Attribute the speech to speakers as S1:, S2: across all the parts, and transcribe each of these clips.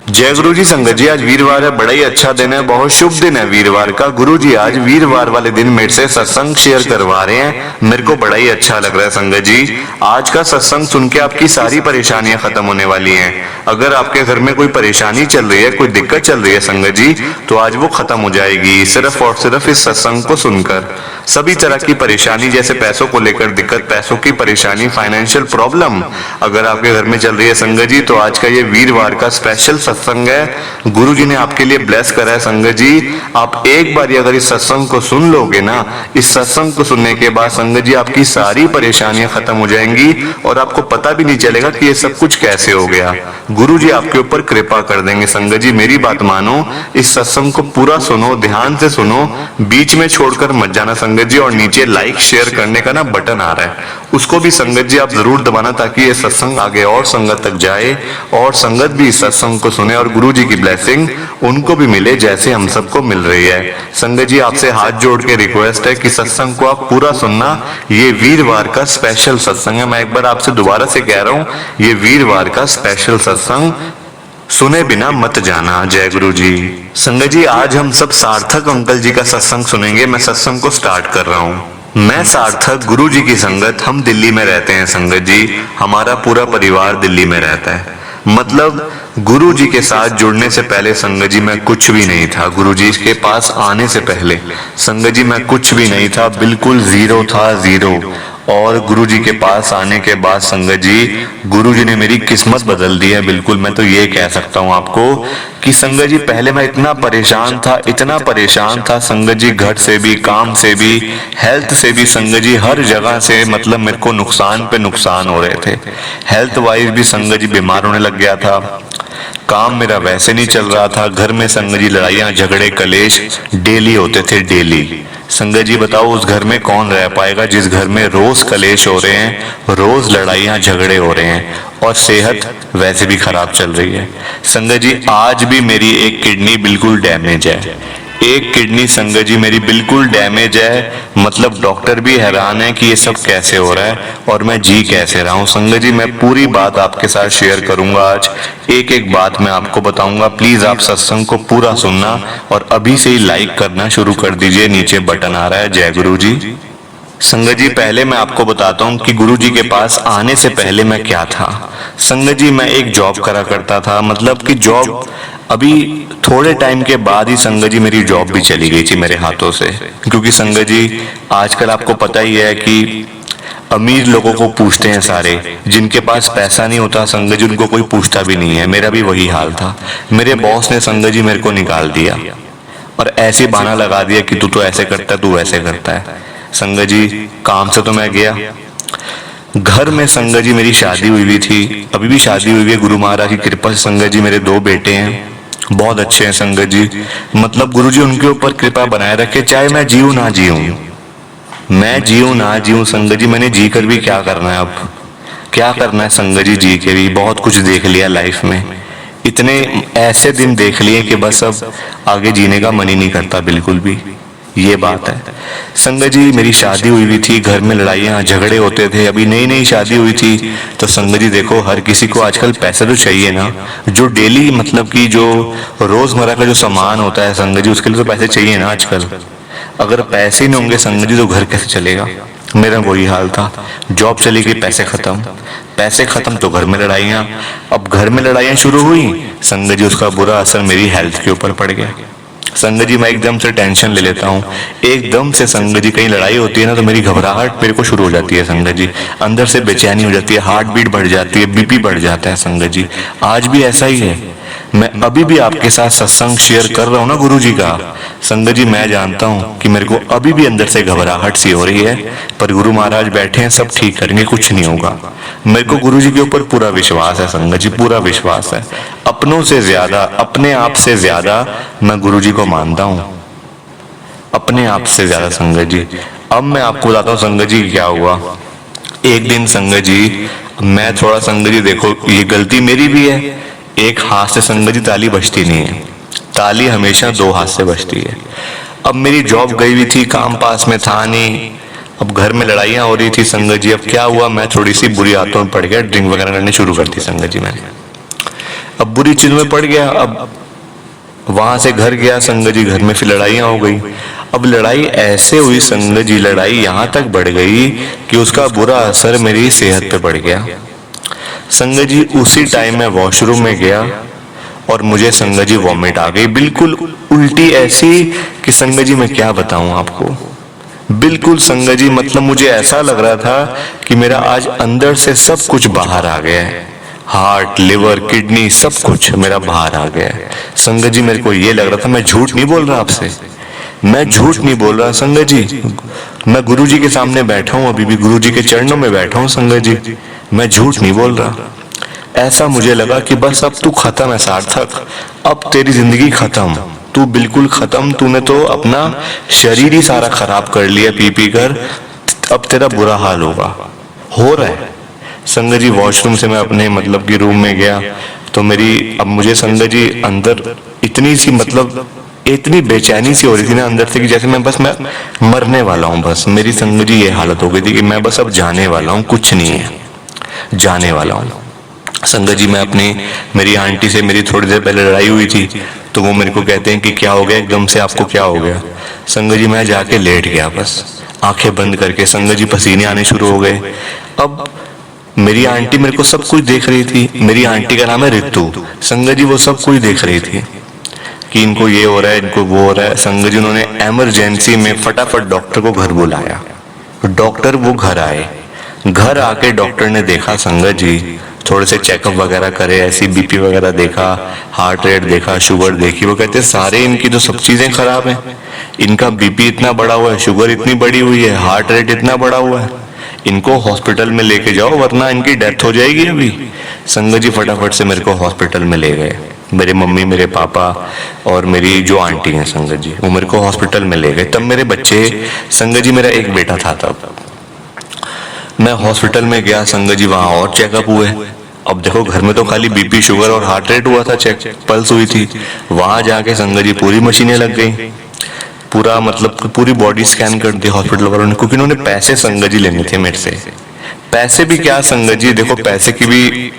S1: जय गुरु जी। संगत जी, आज वीरवार है, बड़ा ही अच्छा दिन है, बहुत शुभ दिन है वीरवार का। गुरु जी आज वीरवार वाले दिन मेरे से सत्संग शेयर करवा रहे हैं, मेरे को बड़ा ही अच्छा लग रहा है। संगत जी आज का सत्संग सुन के आपकी सारी परेशानियां खत्म होने वाली हैं। अगर आपके घर में कोई परेशानी चल रही है, कोई दिक्कत चल रही है संगत जी, तो आज वो खत्म हो जाएगी सिर्फ और सिर्फ इस सत्संग को सुनकर। सभी तरह की परेशानी, जैसे पैसों को लेकर दिक्कत, पैसों की परेशानी, फाइनेंशियल प्रॉब्लम अगर आपके घर में चल रही है संगत जी, तो आज का ये वीरवार का स्पेशल सत्संग है। गुरु जी ने आपके लिए ब्लेस करा है संगत जी। आप एक बार अगर इस सत्संग को सुन लोगे ना, इस सत्संग को सुनने के बाद संगत जी आपकी सारी परेशानियां खत्म हो जाएंगी और आपको पता भी नहीं चलेगा कि ये सब कुछ कैसे हो गया। गुरु जी आपके ऊपर कृपा कर देंगे संगत जी। मेरी बात मानो, इस सत्संग को पूरा सुनो, ध्यान से सुनो, बीच में छोड़कर मत जाना संगत जी। और नीचे लाइक शेयर करने का ना बटन आ रहा है, उसको भी संगत जी आप जरूर दबाना, ताकि ये सत्संग आगे और संगत तक जाए और संगत भी इस सत्संग को सुने और गुरु जी की ब्लेसिंग उनको भी मिले जैसे हम सबको मिल रही है। संगत जी आपसे हाथ जोड़ के रिक्वेस्ट है कि सत्संग को आप पूरा सुनना। ये वीरवार का स्पेशल सत्संग है। मैं एक बार आपसे दोबारा से कह रहा हूँ, ये वीरवार का स्पेशल सत्संग, सुने बिना मत जाना। जय गुरु जी। संगत जी आज हम सब सार्थक अंकल जी का सत्संग सुनेंगे। मैं सत्संग को स्टार्ट कर रहा हूँ। मैं सार्थक, गुरु जी की संगत, हम दिल्ली में रहते हैं संगत जी। हमारा पूरा परिवार दिल्ली में रहता है। मतलब गुरु जी के साथ जुड़ने से पहले संगत जी मैं कुछ भी नहीं था। गुरु जी के पास आने से पहले संगत जी मैं कुछ भी नहीं था, बिल्कुल जीरो था, जीरो। और गुरु जी के पास आने के बाद संगत जी, गुरु जी ने मेरी किस्मत बदल दी है बिल्कुल। मैं तो ये कह सकता हूँ आपको कि संगत जी पहले मैं इतना परेशान था, इतना परेशान था संगत जी, घर से भी, काम से भी, हेल्थ से भी संगत जी, हर जगह से मतलब मेरे को नुकसान पे नुकसान हो रहे थे। हेल्थ वाइज भी संगत जी बीमार होने लग गया था, काम मेरा वैसे नहीं चल रहा था, घर में संगत जी लड़ाइयां झगड़े कलेश डेली होते थे, डेली। संगत जी बताओ उस घर में कौन रह पाएगा जिस घर में रोज कलेश हो रहे हैं, रोज लड़ाइयां झगड़े हो रहे हैं और सेहत वैसे भी खराब चल रही है। संगत जी आज भी मेरी एक किडनी बिल्कुल डैमेज है, एक किडनी संगत जी मेरी बिल्कुल डैमेज है। मतलब डॉक्टर भी हैरान है कि ये सब कैसे हो रहा है और मैं जी कैसे रहा हूँ। संगत जी मैं पूरी बात आपके साथ शेयर करूंगा आज, एक एक बात मैं आपको बताऊंगा। प्लीज आप सत्संग को पूरा सुनना और अभी से ही लाइक करना शुरू कर दीजिए, नीचे बटन आ रहा है। जय गुरु जी। संगत जी पहले मैं आपको बताता हूँ कि गुरु जी के पास आने से पहले मैं क्या था। संगत जी मैं एक जॉब करा करता था, मतलब कि जॉब अभी थोड़े टाइम के बाद ही संगत जी मेरी जॉब भी चली गई थी मेरे हाथों से। क्योंकि संगत जी आजकल आपको पता ही है कि अमीर लोगों को पूछते हैं सारे, जिनके पास पैसा नहीं होता संगत जी उनको कोई पूछता भी नहीं है। मेरा भी वही हाल था। मेरे बॉस ने संगत जी मेरे को निकाल दिया और ऐसी बहाना लगा दिया कि तू तो ऐसे करता है, तू वैसे करता है। संगत जी काम से तो मैं गया, घर में संगत जी मेरी शादी हुई थी, अभी भी शादी हुई है गुरु महाराज की कृपा से। संगत जी मेरे 2 बेटे हैं, बहुत अच्छे हैं संगत जी। मतलब गुरु जी उनके ऊपर कृपा बनाए रखे, चाहे मैं जीऊं ना जीऊं, मैं जीऊं ना जीऊं संगत जी, मैंने जी कर भी क्या करना है। अब क्या करना है संगत जी, जी के भी बहुत कुछ देख लिया लाइफ में, इतने ऐसे दिन देख लिए कि बस अब आगे जीने का मन ही नहीं करता बिल्कुल भी। ये बात है संगत जी। मेरी शादी हुई थी, घर में लड़ाइयाँ झगड़े होते थे, अभी नई नई शादी हुई थी। तो संगत जी देखो हर किसी को आजकल पैसे तो चाहिए ना, जो डेली मतलब कि जो रोजमर्रा का जो सामान होता है संगत जी, उसके लिए तो पैसे चाहिए ना आजकल। अगर पैसे ही नहीं होंगे संगत जी तो घर कैसे चलेगा। मेरा वही हाल था, जॉब चली गई, पैसे खत्म, पैसे खत्म तो घर में लड़ाइयाँ। अब घर में लड़ाइयाँ शुरू हुई संगत जी, उसका बुरा असर मेरी हेल्थ के ऊपर पड़ गया। संगत जी मैं एकदम से टेंशन ले लेता हूँ, एकदम से संगत जी कहीं लड़ाई होती है ना तो मेरी घबराहट मेरे को शुरू हो जाती है संगत जी, अंदर से बेचैनी हो जाती है, हार्ट बीट बढ़ जाती है, बीपी बढ़ जाता है संगत जी। आज भी ऐसा ही है। मैं अभी भी आपके साथ सत्संग शेयर कर रहा हूँ ना गुरु जी का, संगत जी मैं जानता हूँ कि मेरे को अभी भी अंदर से घबराहट सी हो रही है, पर गुरु महाराज बैठे हैं, सब ठीक करेंगे, कुछ नहीं होगा। मेरे को गुरु जी के ऊपर पूरा विश्वास है संगत जी, पूरा विश्वास है। अपनों से ज्यादा, अपने आप से ज्यादा मैं गुरु जी को मानता हूँ, अपने आप से ज्यादा संगत जी। अब मैं आपको बताता हूँ संगत जी क्या हुआ। एक दिन संगत जी मैं थोड़ा संगत जी देखो ये गलती मेरी भी है, एक हाथ से संगत जी ताली बजती नहीं है, ताली हमेशा 2 हाथ से बजती है। अब मेरी जॉब गई हुई थी, काम पास में था नहीं, अब घर में लड़ाइयाँ हो रही थी संगत जी। अब क्या हुआ, मैं थोड़ी सी बुरी आदतों में पड़ गया, ड्रिंक वगैरह करने शुरू कर दी संगत जी मैंने। अब बुरी चीज में पड़ गया। अब वहां से घर गया संगत जी, घर में फिर लड़ाइयां हो गई। अब लड़ाई ऐसे हुई संगत जी, लड़ाई यहां तक बढ़ गई कि उसका बुरा असर मेरी सेहत पे पड़ गया। संगत जी उसी टाइम में वॉशरूम में गया और मुझे संगत जी वॉमिट आ गई, बिल्कुल उल्टी ऐसी कि संगत जी मैं क्या बताऊं आपको। बिल्कुल संगत जी मतलब मुझे ऐसा लग रहा था कि मेरा आज अंदर से सब कुछ बाहर आ गया है, हार्ट, लिवर, किडनी सब कुछ मेरा बाहर आ गया है। संगत जी मेरे को ये लग रहा था, मैं झूठ नहीं बोल रहा आपसे, मैं झूठ नहीं बोल रहा संगत जी, मैं गुरु जी के सामने बैठा हूँ, अभी भी गुरु जी के चरणों में बैठा हूँ संगत जी, मैं झूठ नहीं बोल रहा। ऐसा मुझे लगा कि बस अब तू खत्म है सार्थक, अब तेरी जिंदगी खत्म, तू बिल्कुल खत्म, तूने तो अपना शरीर ही सारा खराब कर लिया पी पी कर, अब तेरा बुरा हाल होगा, हो रहा है। संगत जी वॉशरूम से मैं अपने मतलब कि रूम में गया तो मेरी, अब मुझे संगत जी अंदर इतनी सी मतलब इतनी बेचैनी सी हो रही थी ना अंदर से कि जैसे मैं मरने वाला हूँ। बस मेरी संगत जी ये हालत हो गई थी कि मैं बस अब जाने वाला हूँ, कुछ नहीं है, जाने वाला हूँ। संगत जी मैं अपनी मेरी आंटी से मेरी थोड़ी देर पहले लड़ाई हुई थी, तो वो मेरे को कहते हैं कि क्या हो गया एकदम से, आपको क्या हो गया। संगत जी मैं जाके लेट गया बस आंखें बंद करके। संगत जी पसीने आने शुरू हो गए। अब मेरी आंटी मेरे को सब कुछ देख रही थी, मेरी आंटी का नाम है रितु। संगत जी वो सब कुछ देख रही थी कि इनको ये हो रहा है, इनको वो हो रहा है। संगत जी उन्होंने इमरजेंसी में फटाफट डॉक्टर को घर बुलाया, डॉक्टर वो घर आए। घर आके डॉक्टर ने देखा संगत जी, थोड़े से चेकअप वगैरह करे, ऐसी बीपी वगैरह देखा, हार्ट रेट देखा, शुगर देखी। वो कहते सारे इनकी तो सब चीजें खराब हैं, इनका बीपी इतना बढ़ा हुआ है, शुगर इतनी बढ़ी हुई है, हार्ट रेट इतना बढ़ा हुआ है, इनको हॉस्पिटल में लेके जाओ वरना इनकी डेथ हो जाएगी अभी। संगत जी फटाफट से मेरे को हॉस्पिटल में ले गए, मेरे मम्मी, मेरे पापा और मेरी जो आंटी हैं संगत जी, वो मेरे को हॉस्पिटल में ले गए। तब मेरे बच्चे, संगत जी मेरा एक बेटा था तब। मैं हॉस्पिटल में गया संगत जी, वहां और चेकअप हुए। अब देखो घर में तो खाली बीपी, शुगर और हार्ट रेट हुआ था, चेक पल्स हुई थी। वहां जाके संगत जी पूरी मशीनें लग गई, पूरा मतलब पूरी बॉडी स्कैन कर दी हॉस्पिटल वालों ने, क्योंकि उन्होंने पैसे संगत जी लेने थे मेरे से। पैसे भी क्या संगत जी, देखो पैसे की भी,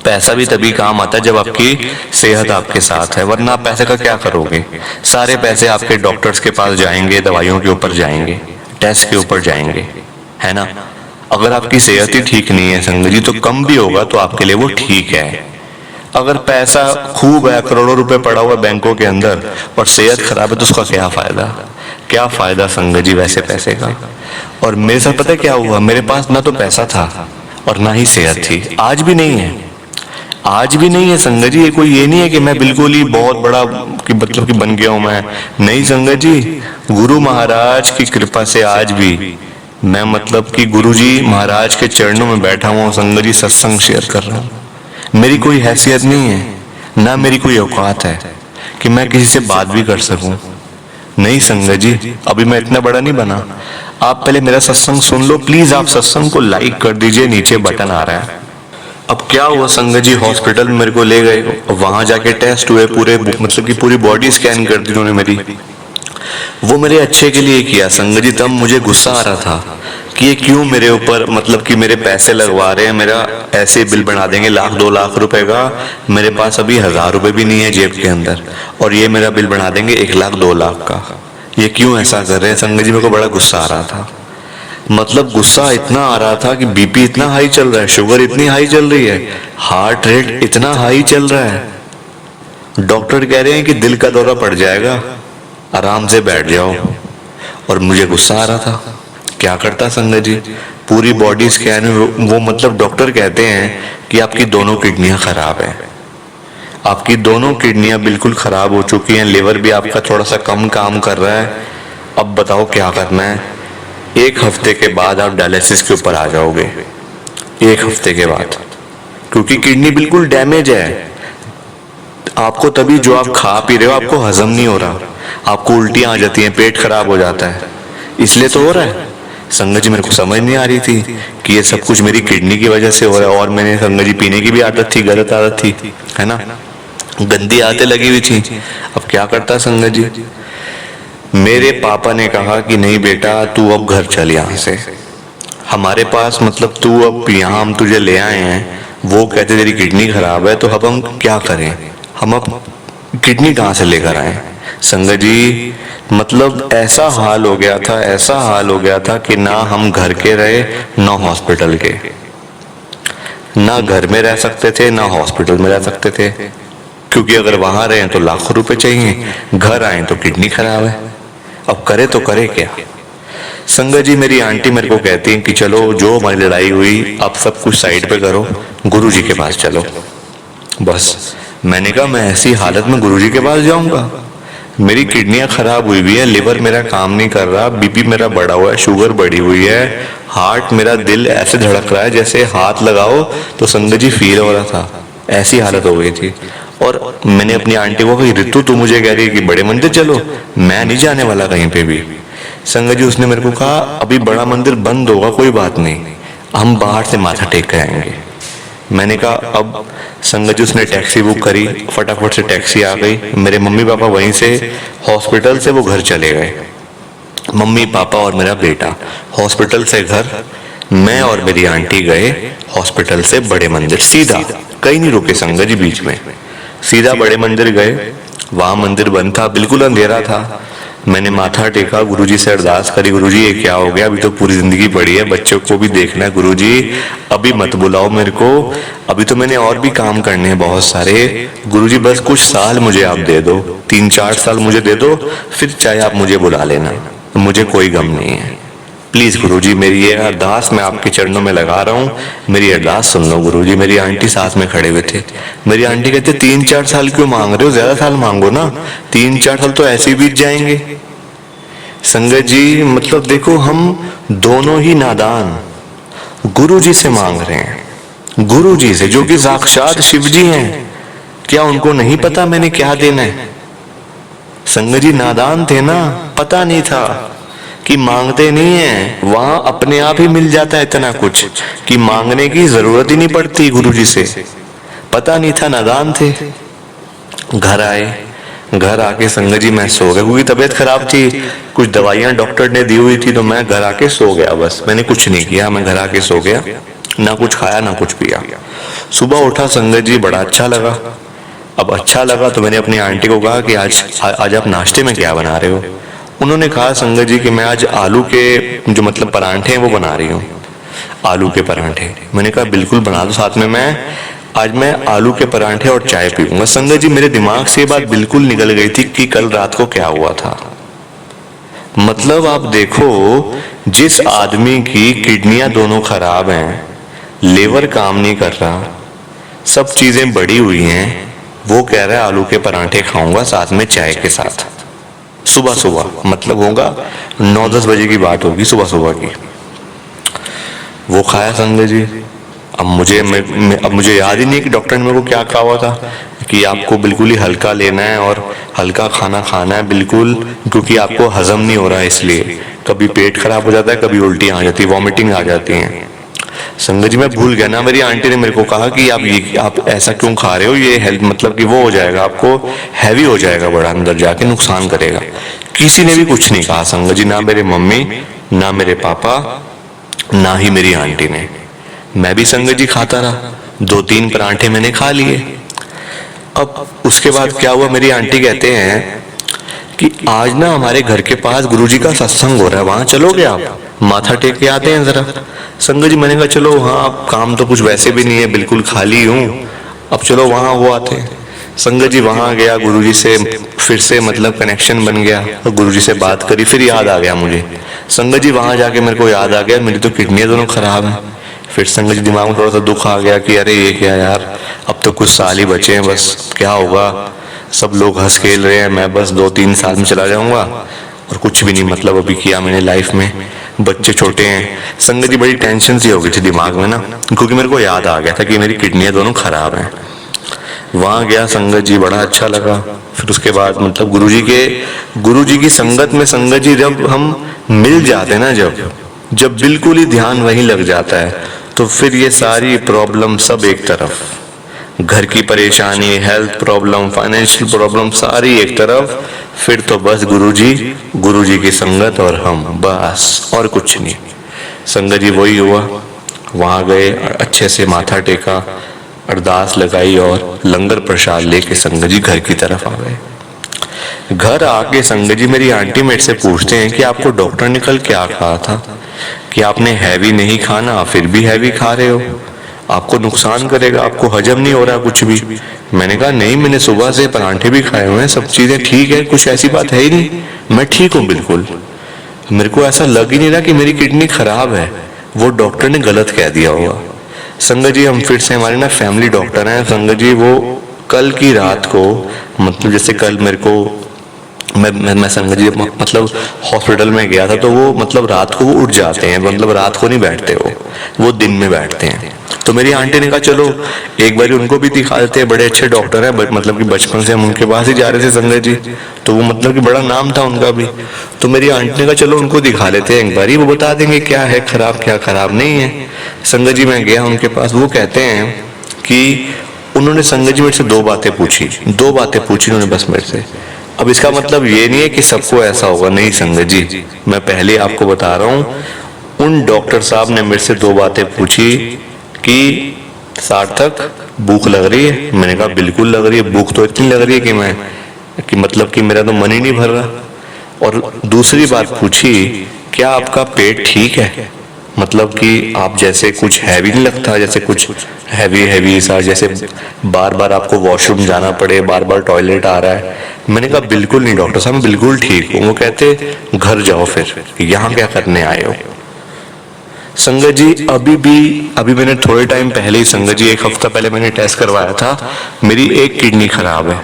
S1: पैसा भी तभी काम आता है जब आपकी सेहत आपके साथ है, वरना आप पैसे का क्या करोगे। सारे पैसे आपके डॉक्टर्स के पास जाएंगे, दवाइयों के ऊपर जाएंगे, टेस्ट के ऊपर जाएंगे, है ना। अगर आपकी सेहत ही ठीक नहीं है संगत जी, तो कम भी होगा तो आपके लिए वो ठीक है। अगर पैसा खूब है, करोड़ों रुपए पड़ा हुआ बैंकों के अंदर और सेहत खराब है, तो उसका क्या फायदा, क्या फायदा संगत जी वैसे पैसे का। और मेरे साथ पता है क्या हुआ, मेरे पास ना तो पैसा था और ना ही सेहत थी, आज भी नहीं है, आज भी नहीं है संगत जी। ये कोई ये नहीं है कि मैं बिल्कुल ही बहुत बड़ा कि मतलब कि बन गया हूं मैं, नहीं संगत जी। गुरु महाराज की कृपा से आज भी मैं मतलब कि गुरु जी महाराज के चरणों में बैठा हुआ संगत जी, सत्संग शेयर कर रहा हूं। मेरी कोई हैसियत नहीं है, ना मेरी कोई औकात है कि मैं किसी से बात भी कर सकूं, नहीं संगत जी, अभी मैं इतना बड़ा नहीं बना। आप पहले मेरा सत्संग सुन लो प्लीज, आप सत्संग को लाइक कर दीजिए, नीचे बटन आ रहा है। अब क्या हुआ संगत जी, हॉस्पिटल में मेरे को ले गए, वहां जाके टेस्ट हुए पूरे, मतलब कि पूरी बॉडी स्कैन कर दी उन्होंने मेरी। वो मेरे अच्छे के लिए किया संगत जी। तब मुझे गुस्सा आ रहा था कि ये क्यों मेरे ऊपर मतलब कि मेरे पैसे लगवा रहे हैं, मेरा ऐसे बिल बना देंगे 1-2 लाख रुपए का, मेरे पास अभी 1000 रुपए भी नहीं है जेब के अंदर, और ये मेरा बिल बना देंगे 1-2 लाख का। ये क्यों ऐसा कर रहे हैं संगत जी, मेरे को बड़ा गुस्सा आ रहा था। मतलब गुस्सा इतना आ रहा था कि बीपी इतना हाई चल रहा है, शुगर इतनी हाई चल रही है, हार्ट रेट इतना हाई चल रहा है। डॉक्टर कह रहे हैं कि दिल का दौरा पड़ जाएगा, आराम से बैठ जाओ। और मुझे गुस्सा आ रहा था, क्या करता संगत जी, पूरी बॉडी स्कैन, वो मतलब डॉक्टर कहते हैं कि आपकी दोनों किडनियां खराब है, आपकी दोनों किडनियां बिल्कुल खराब हो चुकी हैं, लिवर भी आपका थोड़ा सा कम काम कर रहा है। अब बताओ क्या करना है। 1 हफ्ते के बाद आप डायलिसिस के ऊपर आ जाओगे, 1 हफ्ते के बाद, क्योंकि किडनी बिल्कुल डैमेज है। आपको तभी जो आप खा पी रहे हो आपको हजम नहीं हो रहा, आपको उल्टियां आ जाती हैं, पेट खराब हो जाता है, इसलिए तो हो रहा है। संगत जी मेरे को समझ नहीं आ रही थी कि ये सब कुछ मेरी किडनी की वजह से हो रहा है। और मैंने संगत जी पीने की भी आदत थी, गलत आदत थी, है ना, गंदी आदतें लगी हुई थी। अब क्या करता संगत जी, मेरे पापा ने कहा कि नहीं बेटा तू अब घर चल यहाँ से, हमारे पास मतलब तू अब यहाँ हम तुझे ले आए हैं, वो कहते तेरी किडनी खराब है, तो अब हम क्या करें, हम अब किडनी कहाँ से लेकर आए। संगत जी मतलब ऐसा हाल हो गया था, ऐसा हाल हो गया था कि ना हम घर के रहे ना हॉस्पिटल के, ना घर में रह सकते थे ना हॉस्पिटल में रह सकते थे, क्योंकि अगर वहां रहे तो लाखों रुपए चाहिए, घर आए तो किडनी खराब है, अब करे तो करे क्या। संगत जी मेरी आंटी मेरे को कहती है कि चलो जो हमारी लड़ाई हुई अब सब कुछ साइड पे करो, गुरुजी के पास चलो। बस मैंने कहा मैं ऐसी हालत में गुरुजी के पास जाऊंगा, मेरी किडनियां खराब हुई हुई है, लिवर मेरा काम नहीं कर रहा, बीपी मेरा बढ़ा हुआ है, शुगर बढ़ी हुई है, हार्ट मेरा दिल ऐसे धड़क रहा है जैसे हाथ लगाओ तो संगत जी फील हो रहा था, ऐसी हालत हो गई थी। और मैंने अपनी आंटी को कही रितु तू मुझे कह रही है कि बड़े मंदिर चलो, मैं नहीं जाने वाला कहीं पे भी। संगत जी उसने मेरे को कहा अभी बड़ा मंदिर बंद होगा, कोई बात नहीं, हम बाहर से माथा टेक कर आएंगे। मैंने कहा अब। संगत जी उसने टैक्सी बुक करी, फटाफट से टैक्सी आ गई, मेरे मम्मी पापा वहीं से हॉस्पिटल से वो घर चले गए, मम्मी पापा और मेरा बेटा हॉस्पिटल से घर, मैं और मेरी आंटी गए हॉस्पिटल से बड़े मंदिर, सीधा कहीं नहीं रुके संगत जी बीच में, सीधा बड़े मंदिर गए। वहां मंदिर बंद था, बिल्कुल अंधेरा था। मैंने माथा टेका, गुरुजी से अरदास करी, गुरुजी ये क्या हो गया, अभी तो पूरी जिंदगी पड़ी है, बच्चों को भी देखना है, गुरुजी अभी मत बुलाओ मेरे को, अभी तो मैंने और भी काम करने हैं बहुत सारे, गुरुजी बस कुछ साल मुझे आप दे दो, 3-4 साल मुझे दे दो, फिर चाहे आप मुझे बुला लेना, मुझे कोई गम नहीं है, प्लीज गुरुजी मेरी ये अरदास मैं आपके चरणों में लगा रहा हूँ, मेरी अरदास सुन लो गुरुजी। मेरी आंटी साथ में खड़े हुए थे, मेरी आंटी कहते 3-4 साल क्यों मांग रहे हो, ज्यादा साल मांगो ना, 3-4 साल तो ऐसे ही बीत जाएंगे। संगत जी मतलब देखो हम दोनों ही नादान गुरुजी से मांग रहे हैं, गुरुजी से जो कि साक्षात शिव जी हैं, क्या उनको नहीं पता मैंने क्या देना है। संगत जी नादान थे ना, पता नहीं था कि मांगते नहीं है, वहां अपने आप ही मिल जाता है इतना कुछ कि मांगने की जरूरत ही नहीं पड़ती गुरुजी से, पता नहीं था, नादान थे। घर आए, घर आके संगत जी मैं सो गया, क्योंकि तबीयत खराब थी, कुछ दवाइयां डॉक्टर ने दी हुई थी, तो मैं घर आके सो गया, बस मैंने कुछ नहीं किया, मैं घर आके सो गया, ना कुछ खाया ना कुछ पिया। सुबह उठा संगत जी बड़ा अच्छा लगा, अब अच्छा लगा तो मैंने अपनी आंटी को कहा कि आज आप नाश्ते में क्या बना रहे हो। उन्होंने कहा संगत जी कि मैं आज आलू के जो मतलब परांठे हैं वो बना रही हूँ, आलू के परांठे। मैंने कहा बिल्कुल बना दो, साथ में मैं आलू के परांठे और चाय पीऊंगा। संगत जी मेरे दिमाग से ये बात बिल्कुल निकल गई थी कि कल रात को क्या हुआ था। मतलब आप देखो जिस आदमी की किडनियां दोनों खराब हैं, लेवर काम नहीं कर रहा, सब चीजें बढ़ी हुई हैं, वो कह रहा है आलू के परांठे खाऊंगा साथ में चाय के साथ, सुबह सुबह, मतलब होगा 9-10 बजे की बात होगी, सुबह सुबह की। वो खाया संगत जी। अब मुझे याद ही नहीं कि डॉक्टर ने मेरे को क्या कहा हुआ था कि आपको बिल्कुल ही हल्का लेना है और हल्का खाना खाना है बिल्कुल, क्योंकि आपको हजम नहीं हो रहा है, इसलिए कभी पेट खराब हो जाता है, कभी उल्टी आ जाती है, वॉमिटिंग आ जाती है। संगत जी मैं भूल गया ना, मेरी आंटी ने मेरे को कहा कि आप ऐसा क्यों खा रहे हो, ये हेल्थ मतलब कि वो हो जाएगा, आपको हैवी हो जाएगा, बड़ा अंदर जाके नुकसान करेगा। किसी ने भी कुछ नहीं कहा संगत जी, ना मेरे मम्मी ना मेरे पापा ना ही मेरी आंटी ने। मैं भी संगत जी खाता रहा, 2-3 परांठे मैंने खा लिए। अब उसके बाद क्या हुआ, मेरी आंटी कहते हैं कि आज ना हमारे घर के पास गुरुजी का सत्संग हो रहा है, वहां चलोगे आप, माथा टेक के आते हैं जरा। संगत जी मैंने कहा चलो, हाँ काम तो कुछ वैसे भी नहीं है, बिल्कुल खाली हूँ, अब चलो वहां वो आते हैं। संगत जी वहां गया, गुरुजी से फिर से मतलब कनेक्शन बन गया, और गुरुजी से बात करी, फिर याद आ गया मुझे। संगत जी वहां जाके मेरे को याद आ गया मेरी तो किडनियां दोनों खराब हैं। फिर संगत जी दिमाग में थोड़ा सा दुख आ गया कि अरे ये क्या यार, अब तो कुछ साल ही बचे हैं, बस क्या होगा, सब लोग हंस खेल रहे हैं, मैं बस 2-3 साल में चला जाऊंगा और कुछ भी नहीं मतलब अभी किया मैंने लाइफ में, बच्चे छोटे हैं। संगत जी बड़ी टेंशन सी हो गई थी दिमाग में ना, क्योंकि मेरे को याद आ गया था कि मेरी किडनियां दोनों खराब हैं। वहां गया संगत जी, बड़ा अच्छा लगा। फिर उसके बाद मतलब गुरुजी की संगत में संगत जी जब हम मिल जाते ना, जब बिल्कुल ही ध्यान वहीं लग जाता है, तो फिर ये सारी प्रॉब्लम सब एक तरफ, घर की परेशानी, हेल्थ प्रॉब्लम, फाइनेंशियल प्रॉब्लम सारी एक तरफ, फिर तो बस गुरुजी की संगत और हम, बस और कुछ नहीं। संगत जी वही हुआ, वहां गए, अच्छे से माथा टेका, अरदास लगाई और लंगर प्रसाद लेके संगत जी घर की तरफ आ गए। घर आके संगत जी मेरी आंटी मेरे से पूछते हैं कि आपको डॉक्टर ने कल क्या कहा था कि आपने हैवी नहीं खाना, फिर भी हैवी खा रहे हो, आपको नुकसान करेगा, आपको हजम नहीं हो रहा कुछ भी। मैंने कहा नहीं, मैंने सुबह से परांठे भी खाए हुए हैं, सब चीजें ठीक है, कुछ ऐसी बात है ही नहीं, मैं ठीक हूँ बिल्कुल। मेरे को ऐसा लग ही नहीं रहा कि मेरी किडनी खराब है, वो डॉक्टर ने गलत कह दिया होगा। संगत जी हम फिर से, हमारे ना फैमिली डॉक्टर हैं संगत जी, वो कल की रात को, मतलब जैसे कल मेरे को मैं संगत जी मतलब हॉस्पिटल में गया था, तो वो मतलब रात को वो उठ जाते हैं, मतलब रात को नहीं बैठते वो दिन में बैठते हैं। तो मेरी आंटी ने कहा चलो एक बार उनको भी दिखा देते हैं, बड़े अच्छे डॉक्टर हैं, मतलब कि बचपन से हम उनके पास ही जा रहे थे संगत जी, तो वो मतलब कि बड़ा नाम था उनका भी। तो मेरी आंटी ने कहा चलो उनको दिखा लेते हैं एक बार, वो बता देंगे क्या है खराब क्या खराब नहीं है। संगत जी मैं गया उनके पास, वो कहते हैं कि उन्होंने संगत जी मेरे से दो बातें पूछी उन्होंने बस मेरे से। अब इसका मतलब ये नहीं है कि सबको ऐसा होगा, नहीं संगत जी, मैं पहले आपको बता रहा हूँ, उन डॉक्टर साहब ने मेरे से दो बातें पूछी कि सार्थक भूख लग रही है? मैंने कहा बिल्कुल लग रही है, भूख तो इतनी लग रही है कि मतलब कि मेरा तो मन ही नहीं भर रहा। और दूसरी बात पूछी, क्या आपका पेट ठीक है, मतलब कि आप जैसे कुछ हैवी नहीं लगता, जैसे कुछ हैवी सा, जैसे बार बार आपको वॉशरूम जाना पड़े, बार बार टॉयलेट आ रहा है। मैंने कहा बिल्कुल नहीं डॉक्टर साहब, मैं बिल्कुल ठीक हूँ। वो कहते घर जाओ, फिर यहाँ क्या करने आए हो? संगत जी अभी मैंने थोड़े टाइम पहले ही, संगत जी एक हफ्ता पहले मैंने टेस्ट करवाया था, मेरी एक किडनी खराब है,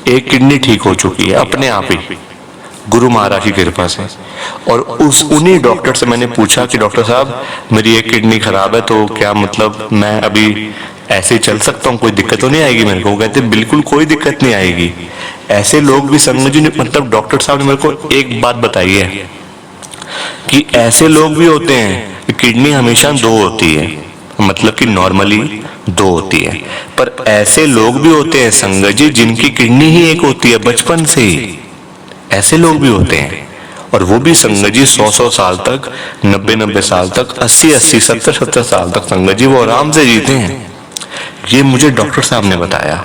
S1: एक किडनी ठीक हो चुकी है अपने आप ही, गुरु महाराज की कृपा से। और उन्हीं डॉक्टर से मैंने पूछा कि डॉक्टर साहब मेरी एक किडनी खराब है, तो क्या मतलब मैं अभी ऐसे ही चल सकता हूँ, कोई दिक्कत तो नहीं आएगी मेरे को? कहते बिल्कुल कोई दिक्कत नहीं आएगी। ऐसे लोग भी संगत जी ने, मतलब डॉक्टर साहब ने मेरे को एक बात बताई है कि ऐसे लोग भी होते हैं, किडनी हमेशा दो होती है, मतलब कि नॉर्मली दो होती है, पर ऐसे लोग भी होते हैं संगत जी जिनकी किडनी ही एक होती है बचपन से ही, ऐसे लोग भी होते हैं। और वो भी संगत जी 100 साल तक, 90 साल तक, 80 70 साल तक संगत जी वो आराम से जीते हैं। ये मुझे डॉक्टर साहब ने बताया।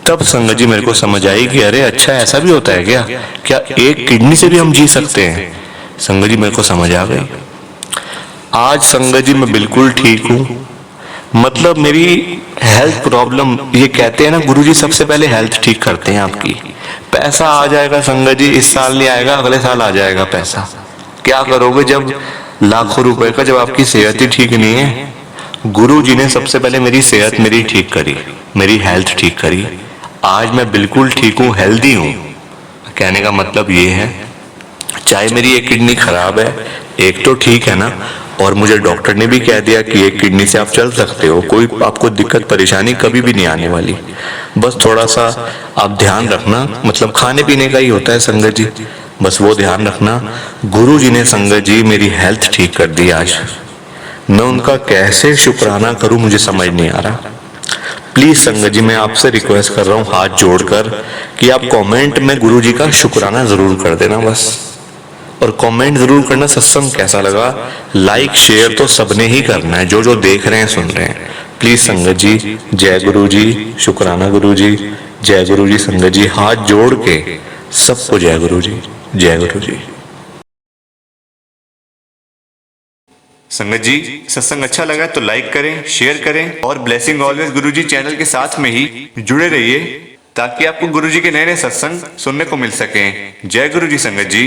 S1: तब संगत जी मेरे को समझ आई कि अरे अच्छा ऐसा भी होता है क्या एक किडनी से भी हम जी सकते हैं? संगत जी मेरे को समझ आ गई। आज संगत जी मैं बिल्कुल ठीक हूँ, मतलब मेरी हेल्थ प्रॉब्लम, ये कहते हैं ना गुरुजी सबसे पहले हेल्थ ठीक करते हैं आपकी। पैसा आ जाएगा संगत जी, इस साल नहीं आएगा, अगले साल आ जाएगा पैसा। क्या करोगे जब लाखों रुपए का, जब आपकी सेहत ही ठीक नहीं है? गुरु जी ने सबसे पहले मेरी सेहत मेरी ठीक करी, मेरी हेल्थ ठीक करी। आज मैं बिल्कुल ठीक हूँ, हेल्दी हूँ। कहने का मतलब ये है, चाहे मेरी एक किडनी खराब है, एक तो ठीक है ना, और मुझे डॉक्टर ने भी कह दिया कि एक किडनी से आप चल सकते हो, कोई आपको दिक्कत परेशानी कभी भी नहीं आने वाली। बस थोड़ा सा आप ध्यान रखना, मतलब खाने पीने का ही होता है संगत जी, बस वो ध्यान रखना। गुरु जी ने संगत जी मेरी हेल्थ ठीक कर दी आज। मैं उनका कैसे शुक्राना करूं मुझे समझ नहीं आ रहा। प्लीज संगत जी मैं आपसे रिक्वेस्ट कर रहा हूं हाथ जोड़कर कि आप कमेंट में गुरु जी का शुक्राना जरूर कर देना बस, और कमेंट जरूर करना सत्संग कैसा लगा। लाइक शेयर तो सबने ही करना है, जो देख रहे हैं सुन रहे हैं। प्लीज संगत जी, जय गुरु जी, शुक्राना गुरु जी, जय गुरु जी। संगत जी हाथ जोड़ के सबको जय गुरु जी, जय गुरु जी। संगत जी सत्संग अच्छा लगा तो लाइक करें, शेयर करें, और ब्लेसिंग ऑलवेज गुरु जी चैनल के साथ में ही जुड़े रहिए, ताकि आपको गुरु जी के नए नए सत्संग सुनने को मिल सके। जय गुरु जी संगत जी।